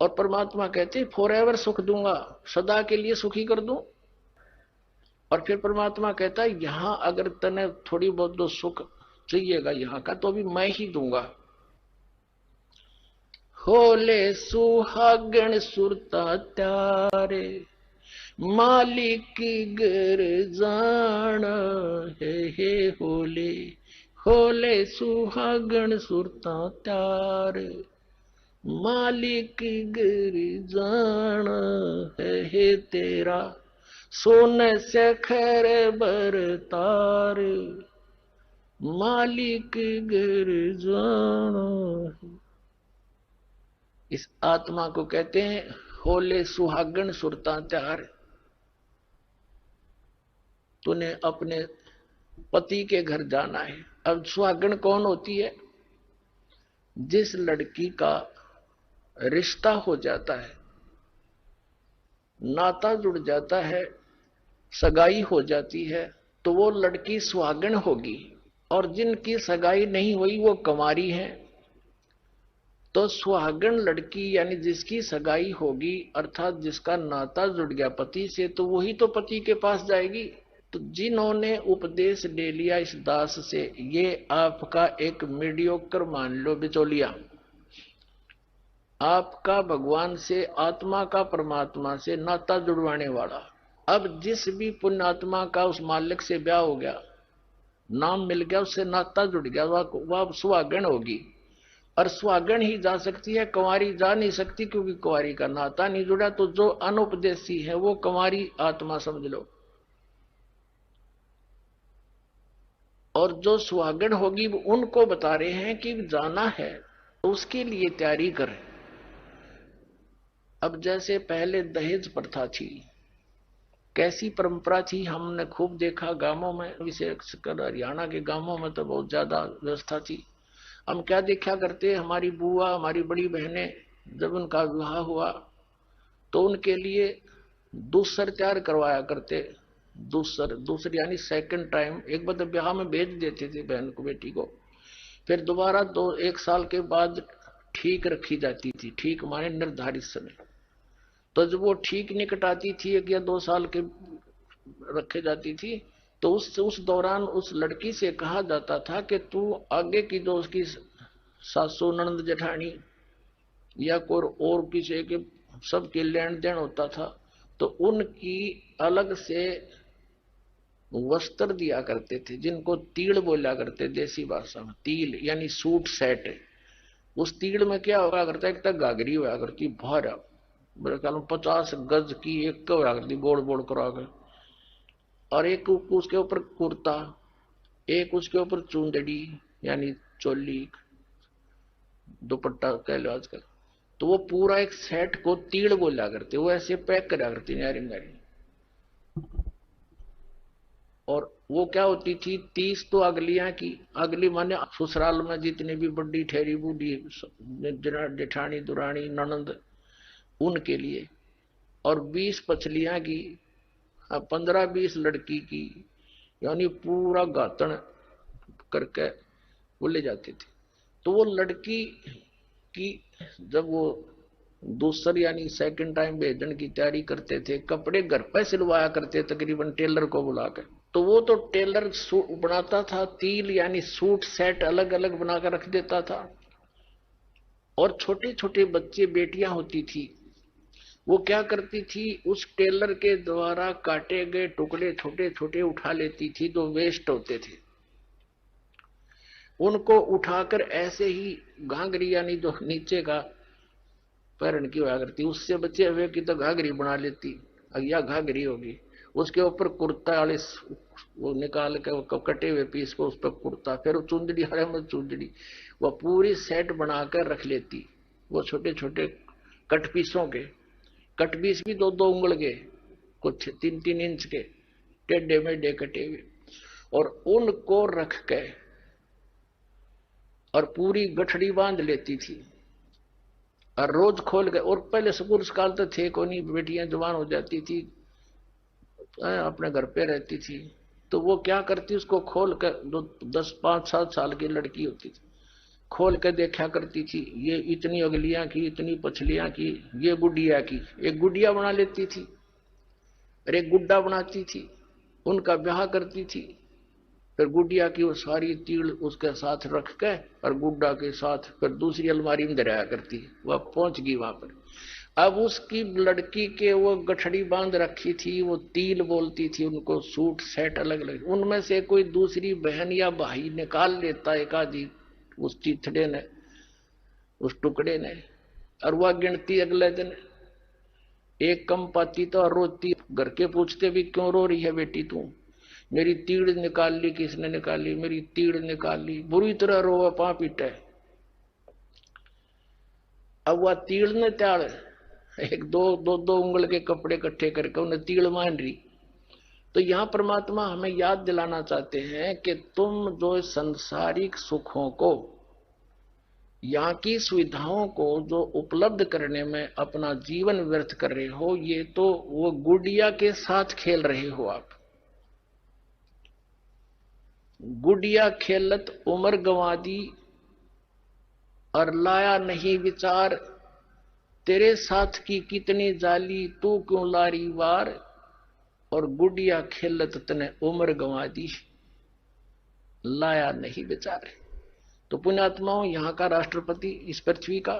और परमात्मा कहते फॉर एवर सुख दूंगा, सदा के लिए सुखी कर दूं। और फिर परमात्मा कहता है यहां अगर तने थोड़ी बहुत जो सुख चाहिएगा यहाँ का तो भी मैं ही दूंगा। होले सुहागण सुरता त्यारे, मालिक की गर जान है हे होले। होले सुहागण सुरता त्यारे, मालिक की गर जान है हे तेरा। सोने से खैर बरतार, मालिक गर जान। इस आत्मा को कहते हैं होले सुहागण सुरता त्यार। तूने अपने पति के घर जाना है। अब सुहागण कौन होती है? जिस लड़की का रिश्ता हो जाता है, नाता जुड़ जाता है, सगाई हो जाती है, तो वो लड़की सुहागण होगी। और जिनकी सगाई नहीं हुई वो कुंवारी है। तो सुहागण लड़की यानी जिसकी सगाई होगी, अर्थात जिसका नाता जुड़ गया पति से, तो वही तो पति के पास जाएगी। तो जिन्होंने उपदेश ले लिया इस दास से, ये आपका एक मीडियोकर मान लो बिचौलिया, आपका भगवान से, आत्मा का परमात्मा से नाता जुड़वाने वाला। अब जिस भी पुण्यात्मा का उस मालिक से ब्याह हो गया, नाम मिल गया, उससे नाता जुड़ गया, वह सुहागण होगी। और सुहागण ही जा सकती है, कुंवारी जा नहीं सकती, क्योंकि कुंवारी का नाता नहीं जुड़ा। तो जो अनुपदेशी है वो कुंवारी आत्मा समझ लो। और जो सुहागण होगी वो उनको बता रहे हैं कि जाना है तो उसके लिए तैयारी करें। अब जैसे पहले दहेज प्रथा थी, कैसी परंपरा थी, हमने खूब देखा गांवों में, विशेषकर हरियाणा के गांवों में तो बहुत ज्यादा व्यवस्था थी। हम क्या देखा करते, हमारी बुआ, हमारी बड़ी बहनें, जब उनका विवाह हुआ तो उनके लिए दूसर तैयार करवाया करते। दूसर यानी सेकंड टाइम, एक बार ब्याह में भेज देते थे बहन को, बेटी को, फिर दोबारा 1 साल के बाद ठीक रखी जाती थी। ठीक माने निर्धारित समय। तो जब वो ठीक निकट आती थी, 1 या 2 साल के रखे जाती थी, तो उस दौरान उस लड़की से कहा जाता था कि तू आगे की जो उसकी सासू, ननद, जेठानी या कोई और किसी के सबके लेन देन होता था, तो उनकी अलग से वस्त्र दिया करते थे, जिनको तीड़ बोला करते देसी भाषा में। तील यानी सूट सेट। उस तीड़ में क्या होगा करता है, एक तक घाघरी हुआ करती भारा, मेरे ख्याल में 50 गज की एक हुआ करती, गोड़ बोड़ करा कर। और एक उसके ऊपर कुर्ता, एक उसके ऊपर चुंदड़ी यानी चोली, दुपट्टा कह लो आजकल। तो वो पूरा एक सेट को तीड़ बोला करते, वो ऐसे पैक करा करती न्यारी न्यारी। और वो क्या होती थी, 30 तो अगलियां की, अगली माने ससुराल में जितनी भी बड़ी ठहरी बूढ़ी जेठानी, दुरानी, ननंद, उनके लिए। और 20 पछलियां की, 15-20 लड़की की, यानी पूरा गातन करके वो ले जाते थे। तो वो लड़की की जब वो दूसर यानी सेकंड टाइम भेजने की तैयारी करते थे, कपड़े घर पे सिलवाया करते तकरीबन टेलर को बुलाकर। तो वो तो टेलर सूट बनाता था, तिल यानी सूट सेट अलग अलग बनाकर रख देता था। और छोटे छोटे बच्चे, बेटियां होती थी, वो क्या करती थी, उस टेलर के द्वारा काटे गए टुकड़े छोटे छोटे उठा लेती थी जो वेस्ट होते थे। उनको उठाकर ऐसे ही घाघरी यानी जो नीचे का पैरन की हुआ करती, उससे बचे हुए की तो घाघरी बना लेती, या घाघरी होगी। उसके ऊपर कुर्ता वाले वो निकाल के वो कटे हुए पीस को उस पर कुर्ता, फिर वो चुंदड़ी, हरे में चुंदड़ी, वो पूरी सेट बनाकर रख लेती। वो छोटे छोटे कट पीसों के, कट पीस भी 2-2 उंगल के, कुछ 3-3 इंच के, टेढ़े मेढ़े कटे हुए, और उनको रख के और पूरी गठड़ी बांध लेती थी। और रोज खोल के, और पहले स्कूल काल तो थे को नहीं, बेटियां जवान हो जाती थी, अपने घर पे रहती थी, तो वो क्या करती, उसको खोल कर, जो 10, 5, 7 साल की लड़की होती थी, खोल के देखा करती थी, ये इतनी अगलियां की, इतनी पछलियां की, ये गुडिया की। एक गुडिया बना लेती थी और एक गुड्डा बनाती थी, उनका ब्याह करती थी। फिर गुडिया की वो सारी तीड़ उसके साथ रख के और गुड्डा के साथ फिर दूसरी अलमारी में दराया करती। वह पहुंच गई वहां पर। अब उसकी लड़की के वो गठड़ी बांध रखी थी, वो तिल बोलती थी उनको, सूट सेट अलग अलग, उनमें से कोई दूसरी बहन या भाई निकाल लेता एक आधी उस चिथड़े ने, उस टुकड़े ने, और वह गिनती अगले दिन एक कम पाती तो रोती। घर के पूछते भी क्यों रो रही है बेटी तू? मेरी तीड़ निकाल ली। किसने निकाली? मेरी तीड़ निकाल ली। बुरी तरह रोवा, पा पीटे। अब वह तीड़ ने त्याड़ एक दो उंगल के कपड़े इकट्ठे करके उन्हें तीड़ मान रही। तो यहां परमात्मा हमें याद दिलाना चाहते हैं कि तुम जो संसारिक सुखों को, यहाँ की सुविधाओं को जो उपलब्ध करने में अपना जीवन व्यर्थ कर रहे हो, ये तो वो गुड़िया के साथ खेल रहे हो आप। गुड़िया खेलत उम्र गंवा दी और लाया नहीं विचार, तेरे साथ की कितनी जाली तू क्यों लारी वार, और गुड़िया खेलत तने उम्र गंवा दी, लाया नहीं विचार। तो पुण्यात्माओं, यहाँ का राष्ट्रपति, इस पृथ्वी का,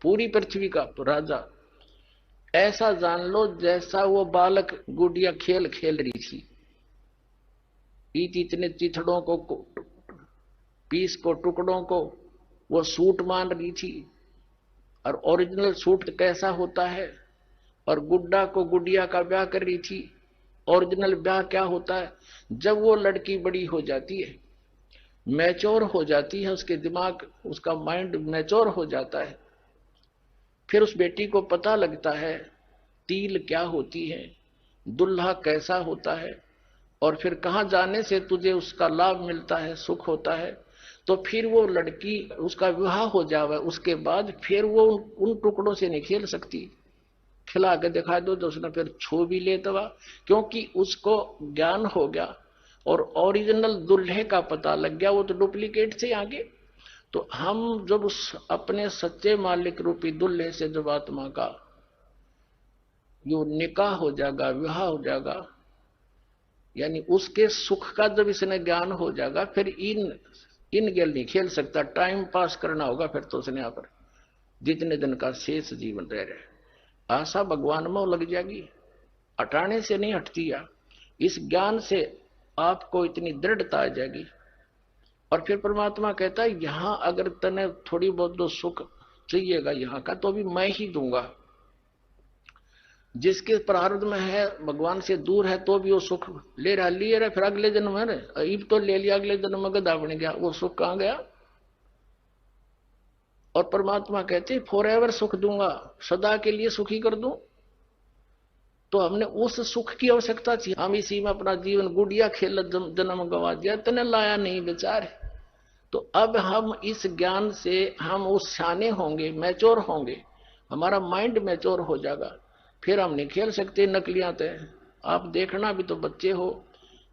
पूरी पृथ्वी का राजा, ऐसा जान लो जैसा वो बालक गुड़िया खेल खेल रही थी। इतने चिथड़ों को, पीस को, टुकड़ों को वो सूट मान रही थी। और ओरिजिनल सूट कैसा होता है, और गुड्डा को गुड़िया का ब्याह कर रही थी। ओरिजिनल ब्याह क्या होता है? जब वो लड़की बड़ी हो जाती है, मैच्योर हो जाती है, उसके दिमाग, उसका माइंड मैच्योर हो जाता है, फिर उस बेटी को पता लगता है तिल क्या होती है, दुल्हा कैसा होता है, और फिर कहां जाने से तुझे उसका लाभ मिलता है, सुख होता है। तो फिर वो लड़की, उसका विवाह हो जावे, उसके बाद फिर वो उन टुकड़ों से नहीं खेल सकती। खिला के दिखा दो तो उसने फिर छू भी लेता, क्योंकि उसको ज्ञान हो गया और ओरिजिनल दूल्हे का पता लग गया, वो तो डुप्लीकेट से आगे। तो हम जब उस अपने सच्चे मालिक रूपी दूल्हे से जब आत्मा का यो निकाह हो जाएगा, विवाह हो जाएगा, यानी उसके सुख का जब इसने ज्ञान हो जाएगा, फिर इन गेल नहीं खेल सकता। टाइम पास करना होगा फिर तो उसने यहाँ पर जितने दिन का शेष जीवन रह रहे। आशा भगवान में लग जाएगी, हटाने से नहीं हटती। इस ज्ञान से आपको इतनी दृढ़ता आ जाएगी। और फिर परमात्मा कहता है, यहां अगर तने थोड़ी बहुत जो सुख चाहिएगा यहाँ का, तो भी मैं ही दूंगा। जिसके प्रारब्ध में है, भगवान से दूर है, तो भी वो सुख ले रहा, लिए रहा, फिर अगले जन्म है, अब तो ले लिया, अगले जन्म में गधा बन गया, वो सुख कहां गया? और परमात्मा कहते फॉर एवर सुख दूंगा, सदा के लिए सुखी कर दूं। तो हमने उस सुख की आवश्यकता थी, हम इसी में अपना जीवन गुड़िया खेल जन्म गंवा दिया, तने लाया नहीं विचार। तो अब हम इस ज्ञान से हम उस शाने होंगे, मैच्योर होंगे, हमारा माइंड मैच्योर हो जाएगा, फिर हम नहीं खेल सकते नकलियां तय। आप देखना, भी तो बच्चे हो,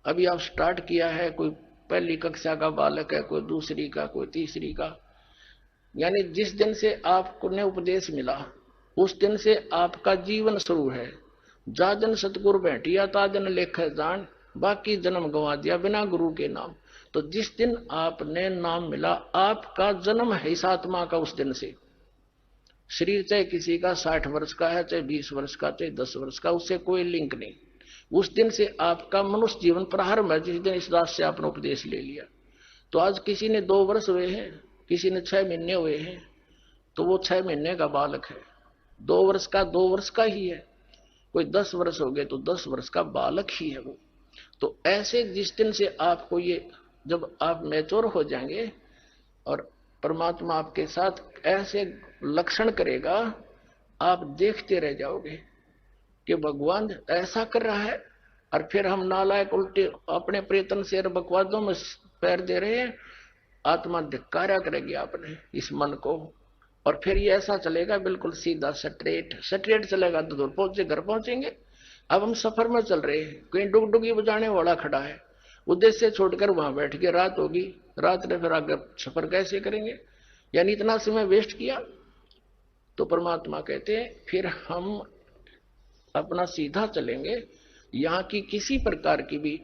अभी आप स्टार्ट किया है, कोई पहली कक्षा का बालक है, कोई दूसरी का, कोई तीसरी का, यानी जिस दिन से आपको ने उपदेश मिला उस दिन से आपका जीवन शुरू है। जाजन सतगुरु बैठिया ताजन लेख जान, बाकी जन्म गंवा दिया बिना गुरु के नाम। तो जिस दिन आपने नाम मिला, आपका जन्म है इस आत्मा का। उस दिन से शरीर चाहे किसी का 60 वर्ष का है, चाहे 20 वर्ष का, चाहे 10 वर्ष का, उससे कोई लिंक नहीं। उस दिन से आपका मनुष्य जीवन प्रारंभ है, जिस दिन इस रात से आपने उपदेश ले लिया। तो आज किसी ने 2 वर्ष हुए हैं, किसी ने 6 महीने हुए हैं, तो वो 6 महीने का बालक है। 2 वर्ष का 2 वर्ष का ही है, कोई 10 वर्ष हो गए तो 10 वर्ष का बालक ही है वो। तो ऐसे जिस दिन से आपको ये, जब आप मैच्योर हो जाएंगे और परमात्मा आपके साथ ऐसे लक्षण करेगा, आप देखते रह जाओगे कि भगवान ऐसा कर रहा है, और फिर हम नालायक उल्टे अपने प्रयत्न से बकवादों में पैर दे रहे हैं। आत्मा धिक्कारा करेगी आपने इस मन को, और फिर ये ऐसा चलेगा बिल्कुल सीधा स्ट्रेट चलेगा, तो दूर पहुंचे, घर पहुंचेंगे। अब हम सफर में चल रहे हैं, कहीं डुगडुगी बजाने वाला खड़ा है, उद्देश्य छोड़कर वहां बैठ के रात होगी, रात में फिर आगे सफर कैसे करेंगे? यानी इतना समय वेस्ट किया। तो परमात्मा कहते हैं फिर हम अपना सीधा चलेंगे, यहां की किसी प्रकार की भी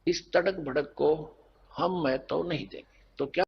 इस तड़क भड़क को हम महत्व नहीं देंगे। तो क्या